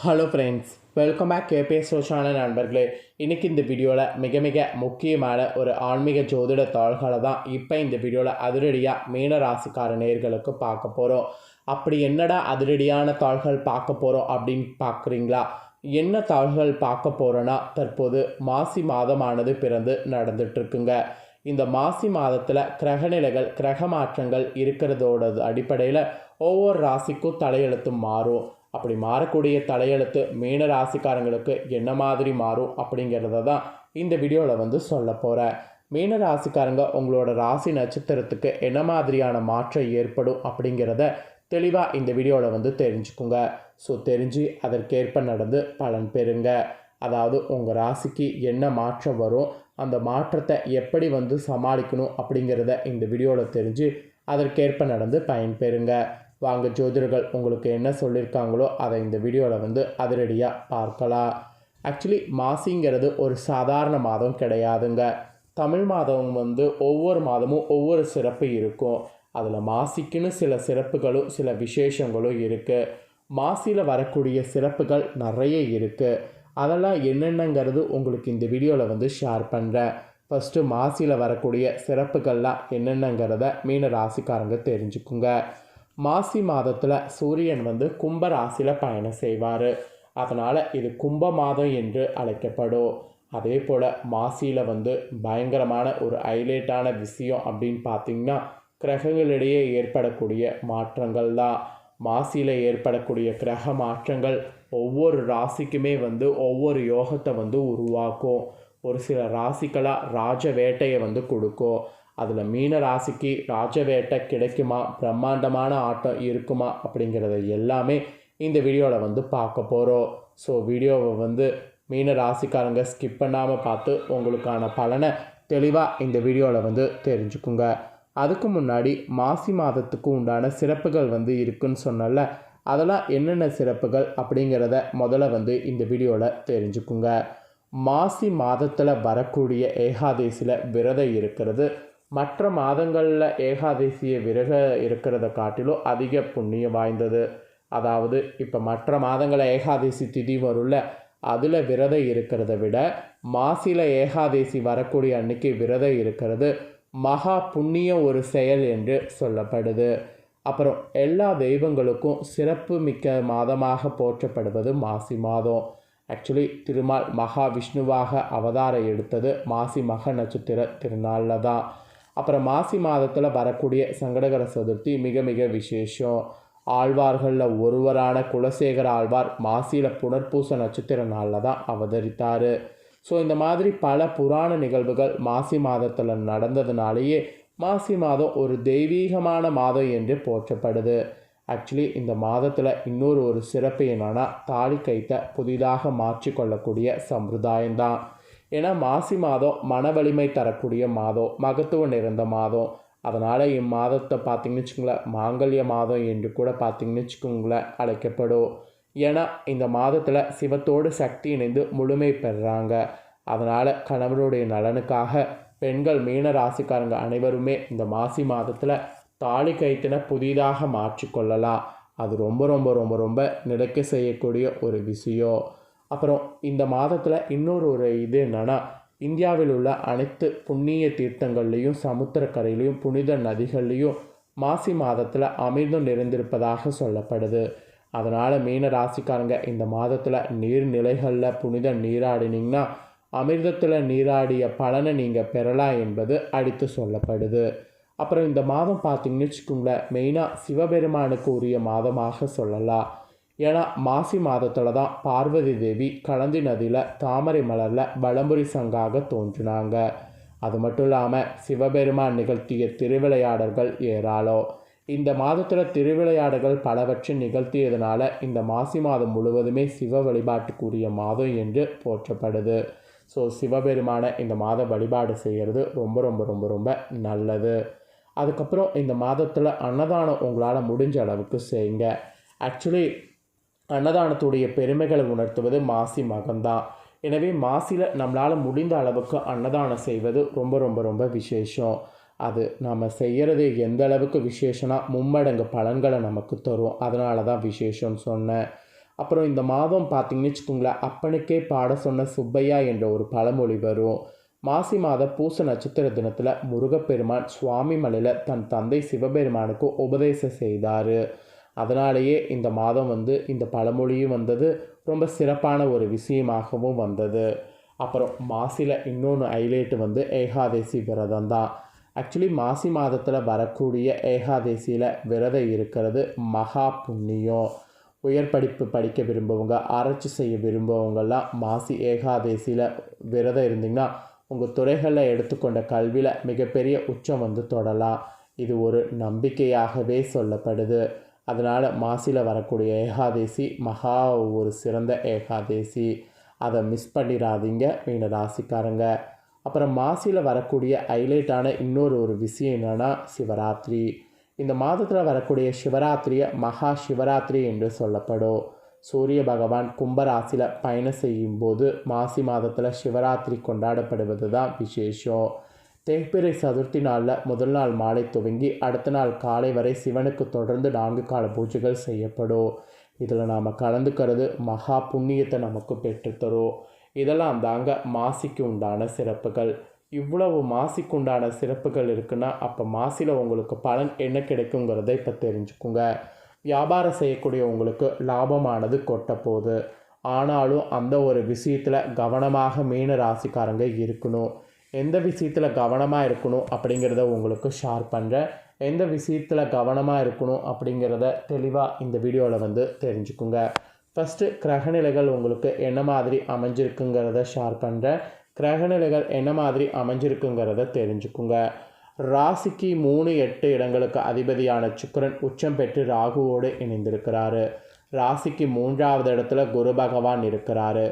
Hello friends, welcome back KBS channel நண்பர்களே. இன்றைக்கி இந்த வீடியோவில் மிக முக்கியமான ஒரு ஆன்மீக ஜோதிட தாள்களை தான் இப்போ இந்த வீடியோவில் அதிரடியாக மீன ராசிக்கார நேயர்களுக்கு பார்க்க போகிறோம். அப்படி என்னடா அதிரடியான தாள்கள் பார்க்க போகிறோம் அப்படின்னு பார்க்குறீங்களா? என்ன தாள்கள் பார்க்க போகிறோன்னா, தற்போது மாசி மாதமானது பிறந்து நடந்துட்டுருக்குங்க. இந்த மாசி மாதத்தில் கிரகநிலைகள் கிரக மாற்றங்கள் இருக்கிறதோட அடிப்படையில் ஒவ்வொரு ராசிக்கும் தலையெழுத்தும் மாறும். அப்படி மாறக்கூடிய தலையெழுத்து மீன ராசிக்காரங்களுக்கு என்ன மாதிரி மாறும் அப்படிங்கிறத தான் இந்த வீடியோவில் சொல்ல போகிறேன். மீன ராசிக்காரங்க உங்களோட ராசி நட்சத்திரத்துக்கு என்ன மாதிரியான மாற்றம் ஏற்படும் அப்படிங்கிறத தெளிவாக இந்த வீடியோவில் தெரிஞ்சுக்குங்க. ஸோ தெரிஞ்சு அதற்கேற்ப நடந்து பலன் பெறுங்க. அதாவது உங்கள் ராசிக்கு என்ன மாற்றம் வரும், அந்த மாற்றத்தை எப்படி சமாளிக்கணும் அப்படிங்கிறத இந்த வீடியோவில் தெரிஞ்சு அதற்கேற்ப நடந்து பயன்பெறுங்க. வாங்க, ஜோதிடர்கள் உங்களுக்கு என்ன சொல்லியிருக்காங்களோ அதை இந்த வீடியோவில் அதிரடியாக பார்க்கலாம். ஆக்சுவலி மாசிங்கிறது ஒரு சாதாரண மாதம் கிடையாதுங்க. தமிழ் மாதம் ஒவ்வொரு மாதமும் ஒவ்வொரு சிறப்பு இருக்கும். அதில் மாசிக்குன்னு சில சிறப்புகளும் சில விசேஷங்களும் இருக்குது. மாசியில் வரக்கூடிய சிறப்புகள் நிறைய இருக்குது. அதெல்லாம் என்னென்னங்கிறது உங்களுக்கு இந்த வீடியோவில் ஷேர் பண்ணுறேன். ஃபஸ்ட்டு மாசியில் வரக்கூடிய சிறப்புகள்லாம் என்னென்னங்கிறத மீன ராசிக்காரங்க தெரிஞ்சுக்குங்க. மாசி மாதத்தில் சூரியன் கும்ப ராசியில் பயணம் செய்வார். அதனால் இது கும்ப மாதம் என்று அழைக்கப்படும். அதே போல் மாசியில் பயங்கரமான ஒரு ஹைலைட்டான விஷயம் அப்படின்னு பார்த்திங்கன்னா, கிரகங்களிடையே ஏற்படக்கூடிய மாற்றங்கள் தான். மாசியில் ஏற்படக்கூடிய கிரக மாற்றங்கள் ஒவ்வொரு ராசிக்குமே ஒவ்வொரு யோகத்தை உருவாக்கும். ஒரு சில ராசிகளாக ராஜ வேட்டையை கொடுக்கும். அதில் மீன ராசிக்கு ராஜவேட்டை கிடைக்குமா, பிரம்மாண்டமான ஆட்டம் இருக்குமா அப்படிங்கிறத எல்லாமே இந்த வீடியோவில் பார்க்க போகிறோம். ஸோ வீடியோவை மீன ராசிக்காரங்க ஸ்கிப் பண்ணாமல் பார்த்து உங்களுக்கான பலனை தெளிவாக இந்த வீடியோவில் தெரிஞ்சுக்குங்க. அதுக்கு முன்னாடி மாசி மாதத்துக்கு உண்டான சிறப்புகள் இருக்குன்னு சொன்னால, அதெல்லாம் என்னென்ன சிறப்புகள் அப்படிங்கிறத முதல்ல இந்த வீடியோவில் தெரிஞ்சுக்குங்க. மாசி மாதத்தில் வரக்கூடிய ஏகாதேசியில் விரதம் இருக்கிறது மற்ற மாதங்களில் ஏகாதசியை விரத இருக்கிறத காட்டிலும் அதிக புண்ணியம் வாய்ந்தது. அதாவது இப்போ மற்ற மாதங்களில் ஏகாதசி திதி வரும்ல, அதில் விரதம் இருக்கிறத விட மாசியில் ஏகாதசி வரக்கூடிய அன்னைக்கு விரதம் இருக்கிறது மகா புண்ணிய ஒரு செயல் என்று சொல்லப்படுது. அப்புறம் எல்லா தெய்வங்களுக்கும் சிறப்பு மிக்க மாதமாக போற்றப்படுவது மாசி மாதம். ஆக்சுவலி திருமால் மகாவிஷ்ணுவாக அவதாரம் எடுத்தது மாசி மக நட்சத்திர திருநாளில் தான். அப்புறம் மாசி மாதத்தில் வரக்கூடிய சங்கடகர சதுர்த்தி மிக விசேஷம். ஆழ்வார்களில் ஒருவரான குலசேகர ஆழ்வார் மாசியில் புனர்பூச நட்சத்திர நாளில் தான் அவதரித்தார். ஸோ இந்த மாதிரி பல புராண நிகழ்வுகள் மாசி மாதத்தில் நடந்ததுனாலேயே மாசி மாதம் ஒரு தெய்வீகமான மாதம் என்று போற்றப்படுது. ஆக்சுவலி இந்த மாதத்தில் இன்னொரு சிறப்பு என்னன்னா, தாலி கயித்தை புதிதாக மாற்றி கொள்ளக்கூடிய சம்பிரதாயம்தான். ஏன்னா மாசி மாதம் மன வலிமை தரக்கூடிய மாதம், மகத்துவம் நிறைந்த மாதம். அதனால் இம்மாதத்தை பார்த்திங்கன்னு வச்சுக்கோங்களேன், மாங்கல்ய மாதம் என்று கூட பார்த்திங்கன்னு வச்சுக்கோங்களேன் அழைக்கப்படும். ஏன்னா இந்த மாதத்தில் சிவத்தோடு சக்தி இணைந்து முழுமை பெறுறாங்க. அதனால் கணவனுடைய நலனுக்காக பெண்கள் மீன ராசிக்காரங்க அனைவருமே இந்த மாசி மாதத்தில் தாலி கயிற்றினை புதிதாக மாற்றிக்கொள்ளலாம். அது ரொம்ப நிலைக்க செய்யக்கூடிய ஒரு விஷயம். அப்புறம் இந்த மாதத்தில் இன்னொரு இது என்னென்னா, இந்தியாவில் உள்ள அனைத்து புண்ணிய தீர்த்தங்கள்லேயும் சமுத்திரக்கரையிலையும் புனித நதிகள்லேயும் மாசி மாதத்தில் அமிர்தம் நிறைந்திருப்பதாக சொல்லப்படுது. அதனால் மீன ராசிக்காரங்க இந்த மாதத்தில் நீர்நிலைகளில் புனித நீராடினீங்கன்னா அமிர்தத்தில் நீராடிய பலனை நீங்கள் பெறலாம் என்பது அடித்து சொல்லப்படுது. அப்புறம் இந்த மாதம் பார்த்திங்கன்னு வச்சுக்கோங்களேன், மெயினாக சிவபெருமானுக்கு உரிய மாதமாக சொல்லலாம். ஏன்னா மாசி மாதத்தில் தான் பார்வதி தேவி கலந்தி நதியில் தாமரை மலரில் வலம்புரி சங்காக தோன்றினாங்க. அது மட்டும் இல்லாமல் சிவபெருமான் நிகழ்த்திய திருவிளையாடல்கள் ஏராளம். இந்த மாதத்தில் திருவிளையாடல்கள் பலவற்றை நிகழ்த்தியதுனால இந்த மாசி மாதம் முழுவதுமே சிவ வழிபாட்டுக்குரிய மாதம் என்று போற்றப்படுது. ஸோ சிவபெருமானை இந்த மாதம் வழிபாடு செய்கிறது ரொம்ப நல்லது. அதுக்கப்புறம் இந்த மாதத்தில் அன்னதானம் உங்களால் முடிஞ்ச அளவுக்கு செய்யுங்க. ஆக்சுவலி அன்னதானத்துடைய பெருமைகளை உணர்த்துவது மாசி மகம்தான். எனவே மாசியில் நம்மளால் முடிந்த அளவுக்கு அன்னதானம் செய்வது ரொம்ப விசேஷம். அது நம்ம செய்கிறது எந்த அளவுக்கு விசேஷம்னா மும்மடங்கு பலன்களை நமக்கு தரும். அதனால தான் விசேஷம்னு சொன்னேன். அப்புறம் இந்த மாதம் பார்த்திங்கன்னு வச்சுக்கோங்களேன், அப்பனுக்கே பாட சொன்ன சுப்பையா என்ற ஒரு பழமொழி வரும். மாசி மாத பூச நட்சத்திர தினத்தில் முருகப்பெருமான் சுவாமி மலையில் தன் தந்தை சிவபெருமானுக்கு உபதேசம் செய்தார். அதனாலேயே இந்த மாதம் இந்த பழமொழியும் வந்தது, ரொம்ப சிறப்பான ஒரு விஷயமாகவும் வந்தது. அப்புறம் மாசியில் இன்னொன்று ஹைலைட்டு ஏகாதசி விரதம் தான். ஆக்சுவலி மாசி மாதத்தில் வரக்கூடிய ஏகாதசியில் விரதம் இருக்கிறது மகா புண்ணியம். உயர் படிப்பு படிக்க விரும்புவங்க, ஆராய்ச்சி செய்ய விரும்புவங்கெல்லாம் மாசி ஏகாதசியில் விரதம் இருந்திங்கன்னா உங்கள் துறைகளில் எடுத்துக்கொண்ட கல்வியில் மிகப்பெரிய உச்சம் தொடலாம். இது ஒரு நம்பிக்கையாகவே சொல்லப்படுது. அதனால் மாசியில் வரக்கூடிய ஏகாதசி மகா ஒரு சிறந்த ஏகாதசி. அதை மிஸ் பண்ணிடாதீங்க மீன ராசிக்காரங்க. அப்புறம் மாசியில் வரக்கூடிய ஹைலைட்டான இன்னொரு விஷயம் என்னென்னா சிவராத்திரி. இந்த மாதத்தில் வரக்கூடிய சிவராத்திரியை மகா சிவராத்திரி என்று சொல்லப்படும். சூரிய பகவான் கும்பராசியில் பயணம் செய்யும்போது மாசி மாதத்தில் சிவராத்திரி கொண்டாடப்படுவது தான் விசேஷம். தேய்பிறை சதுர்த்தி நாளில் முதல் நாள் மாலை துவங்கி அடுத்த நாள் காலை வரை சிவனுக்கு தொடர்ந்து 4 கால பூஜைகள் செய்யப்படும். இதில் நாம் கலந்துக்கிறது மகா புண்ணியத்தை நமக்கு பெற்றுத்தரும். இதெல்லாம் தாங்க மாசிக்கு உண்டான சிறப்புகள். இவ்வளவு மாசிக்கு உண்டான சிறப்புகள் இருக்குன்னா அப்போ மாசியில் உங்களுக்கு பலன் என்ன கிடைக்குங்கிறத இப்போ தெரிஞ்சுக்குங்க. வியாபாரம் செய்யக்கூடிய உங்களுக்கு லாபமானது கொட்ட போகுது. ஆனாலும் அந்த ஒரு விஷயத்தில் கவனமாக மீன ராசிக்காரங்க இருக்கணும். எந்த விஷயத்தில் கவனமாக இருக்கணும் அப்படிங்கிறத உங்களுக்கு ஷேர் பண்ணுறேன். எந்த விஷயத்தில் கவனமாக இருக்கணும் அப்படிங்கிறத தெளிவாக இந்த வீடியோவில் தெரிஞ்சுக்குங்க. ஃபஸ்ட்டு கிரகநிலைகள் உங்களுக்கு என்ன மாதிரி அமைஞ்சிருக்குங்கிறத ஷேர் பண்ணுறேன். கிரகநிலைகள் என்ன மாதிரி அமைஞ்சிருக்குங்கிறத தெரிஞ்சுக்குங்க. ராசிக்கு 3, 8 இடங்களுக்கு அதிபதியான சுக்கிரன் உச்சம் பெற்று ராகுவோடு இணைந்திருக்கிறாரு. ராசிக்கு 3வது இடத்துல குரு பகவான் இருக்கிறாரு.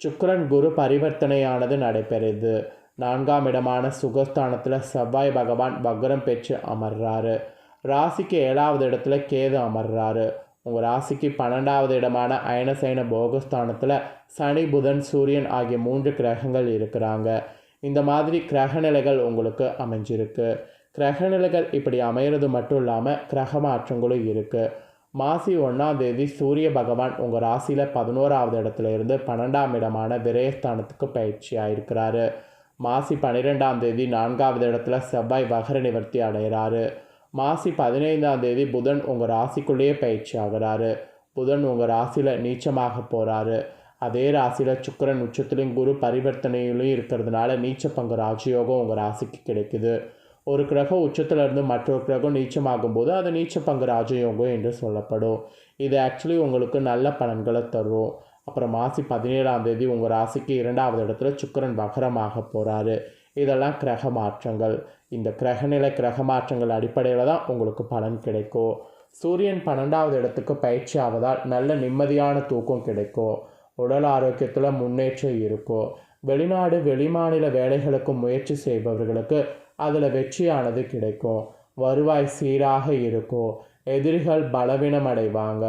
சுக்கிரன் குரு பரிவர்த்தனையானது நடைபெறுது. 4ஆம் இடமான சுகஸ்தானத்தில் செவ்வாய் பகவான் வக்ரம் பெற்று அமர்றாரு. ராசிக்கு 7வது இடத்துல கேது அமர்றாரு. உங்கள் ராசிக்கு 12வது இடமான அயனசைன போகஸ்தானத்தில் சனி புதன் சூரியன் ஆகிய 3 கிரகங்கள் இருக்கிறாங்க. இந்த மாதிரி கிரகநிலைகள் உங்களுக்கு அமைஞ்சிருக்கு. கிரகநிலைகள் இப்படி அமையிறது மட்டும் இல்லாமல் கிரக மாற்றங்களும் இருக்குது. மாசி 1ஆம் தேதி சூரிய பகவான் உங்கள் ராசியில் 11வது இடத்துல இருந்து 12ஆம் இடமான விரயஸ்தானத்துக்கு பயிற்சி ஆகிருக்கிறாரு. மாசி 12ஆம் தேதி 4வது இடத்துல செவ்வாய் வகர நிவர்த்தி அடைகிறாரு. மாசி 15ஆம் தேதி புதன் உங்கள் ராசிக்குள்ளேயே பயிற்சி ஆகிறாரு. புதன் உங்கள் ராசியில் நீச்சமாக போகிறாரு. அதே ராசியில் சுக்கிரன் உச்சத்திலையும் குரு பரிவர்த்தனையிலையும் இருக்கிறதுனால நீச்ச பங்கு ராஜயோகம் உங்கள் ராசிக்கு கிடைக்குது. ஒரு கிரகம் உச்சத்திலிருந்து மற்றொரு கிரகம் நீச்சமாகும் போது அது நீச்ச பங்கு ராஜயோகம் என்று சொல்லப்படும். இது ஆக்சுவலி உங்களுக்கு நல்ல பலன்களை தரும். அப்புறம் மாசி 17ஆம் தேதி உங்கள் ராசிக்கு 2வது இடத்துல சுக்கிரன் வகரமாக போகிறாரு. இதெல்லாம் கிரக மாற்றங்கள். இந்த கிரகநிலை கிரக மாற்றங்கள் அடிப்படையில் தான் உங்களுக்கு பலன் கிடைக்கும். சூரியன் 12வது இடத்துக்கு பயிற்சி ஆவதால் நல்ல நிம்மதியான தூக்கம் கிடைக்கும். உடல் ஆரோக்கியத்தில் முன்னேற்றம் இருக்கும். வெளிநாடு வெளிமாநில வேலைகளுக்கு முயற்சி செய்பவர்களுக்கு அதில் வெற்றியானது கிடைக்கும். வருவாய் சீராக இருக்கும். எதிரிகள் பலவீனம் அடைவாங்க.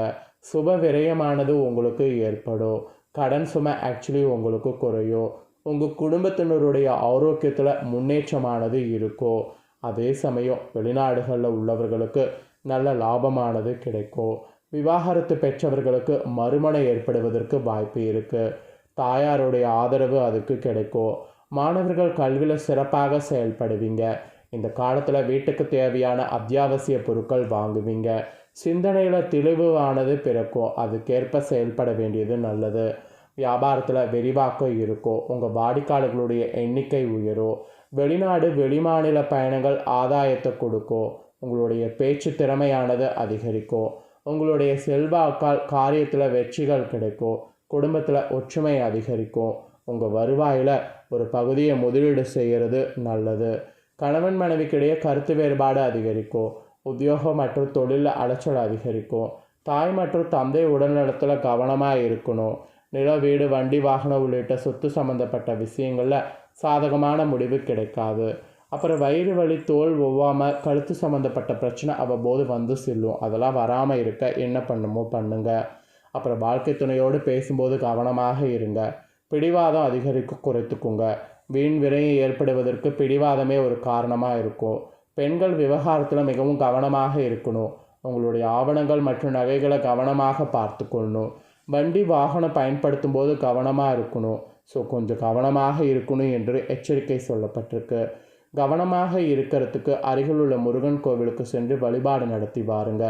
சுப விரயமானது உங்களுக்கு ஏற்படும். கடன் சுமை ஆக்சுவலி உங்களுக்கு குறையும். உங்கள் குடும்பத்தினருடைய ஆரோக்கியத்தில் முன்னேற்றமானது இருக்கும். அதே சமயம் வெளிநாடுகளில் உள்ளவர்களுக்கு நல்ல லாபமானது கிடைக்கும். விவாகரத்து பெற்றவர்களுக்கு மறுமணம் ஏற்படுவதற்கு வாய்ப்பு இருக்குது. தாயாருடைய ஆதரவு அதுக்கு கிடைக்கும். மாணவர்கள் கல்வியில் சிறப்பாக செயல்படுவீங்க. இந்த காலத்தில் வீட்டுக்கு தேவையான அத்தியாவசிய பொருட்கள் வாங்குவீங்க. சிந்தனையில் தெளிவானது பிறக்கும். அதுக்கேற்ப செயல்பட வேண்டியது நல்லது. வியாபாரத்தில் விரிவாக்கம் இருக்கும். உங்கள் வாடிக்கையாளர்களுடைய எண்ணிக்கை உயரும். வெளிநாடு வெளிமாநில பயணங்கள் ஆதாயத்தை கொடுக்கும். உங்களுடைய பேச்சு திறமையானது அதிகரிக்கும். உங்களுடைய செல்வாக்கால் காரியத்தில் வெற்றிகள் கிடைக்கும். குடும்பத்தில் ஒற்றுமை அதிகரிக்கும். உங்கள் வருவாயில் ஒரு பகுதியை முதலீடு செய்கிறது நல்லது. கணவன் மனைவிக்கிடையே கருத்து வேறுபாடு அதிகரிக்கும். உத்தியோகம் மற்றும் தொழிலில் அலைச்சல் அதிகரிக்கும். தாய் மற்றும் தந்தை உடல்நலத்தில் கவனமாக இருக்கணும். நில வீடு வண்டி வாகனம் உள்ளிட்ட சொத்து சம்மந்தப்பட்ட விஷயங்களில் சாதகமான முடிவு கிடைக்காது. அப்புறம் வயிறு வலி தோல் ஒவ்வாமல் கழுத்து சம்மந்தப்பட்ட பிரச்சனை அவ்வப்போது செல்லும். அதெல்லாம் வராமல் இருக்க என்ன பண்ணுமோ பண்ணுங்க. அப்புறம் வாழ்க்கை துணையோடு பேசும்போது கவனமாக இருங்க. பிடிவாதம் அதிகரிக்க குறைத்துக்குங்க. வீண் விரயம் ஏற்படுவதற்கு பிடிவாதமே ஒரு காரணமாக இருக்கும். பெண்கள் விவகாரத்தில் மிகவும் கவனமாக இருக்கணும். உங்களுடைய ஆவணங்கள் மற்றும் நகைகளை கவனமாக பார்த்து கொள்ளணும். வண்டி வாகனம் பயன்படுத்தும் போது கவனமாக இருக்கணும். ஸோ கொஞ்சம் கவனமாக இருக்கணும் என்று எச்சரிக்கை சொல்லப்பட்டிருக்கு. கவனமாக இருக்கிறதுக்கு அருகில் உள்ள முருகன் கோவிலுக்கு சென்று வழிபாடு நடத்தி வாருங்க.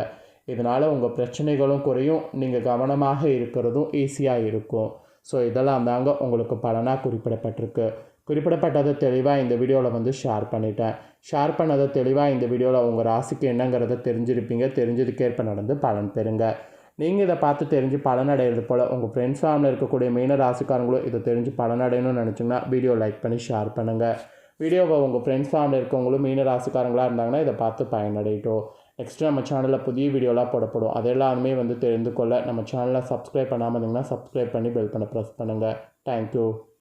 இதனால் உங்கள் பிரச்சனைகளும் குறையும், நீங்கள் கவனமாக இருக்கிறதும் ஈஸியாக இருக்கும். ஸோ இதெல்லாம் தாங்க உங்களுக்கு பலனாக குறிப்பிடப்பட்டிருக்கு. குறிப்பிடப்பட்டதை தெளிவாக இந்த வீடியோவில் ஷேர் பண்ணிட்டேன். ஷேர் பண்ணதை தெளிவாக இந்த வீடியோவில் உங்கள் ராசிக்கு என்னங்கிறத தெரிஞ்சிருப்பீங்க. தெரிஞ்சதுக்கேற்ப நடந்து பலன் பெறுங்க. நீங்கள் இதை பார்த்து தெரிஞ்சு பலனடைகிறது போல் உங்கள் ஃப்ரெண்ட்ஸ் ஃபேமிலியில் இருக்கக்கூடிய மீன ராசிக்காரங்களும் இதை தெரிஞ்சு பலனடையணும்னு நினச்சிங்கன்னா வீடியோ லைக் பண்ணி ஷேர் பண்ணுங்கள். வீடியோவை உங்கள் ஃப்ரெண்ட்ஸ் ஃபேமிலியில் இருக்கவங்களும் மீன ராசிக்காரங்களாக இருந்தாங்கன்னா இதை பார்த்து பயனடையட்டும். நெக்ஸ்ட்டு நம்ம சேனலில் புதிய வீடியோலாம் போடப்படும். அதெல்லாமே தெரிந்து கொள்ள நம்ம சேனலை சப்ஸ்கிரைப் பண்ணாமல் இருந்தீங்கன்னா சப்ஸ்கிரைப் பண்ணி பெல் பண்ண ப்ரெஸ் பண்ணுங்கள். தேங்க்யூ.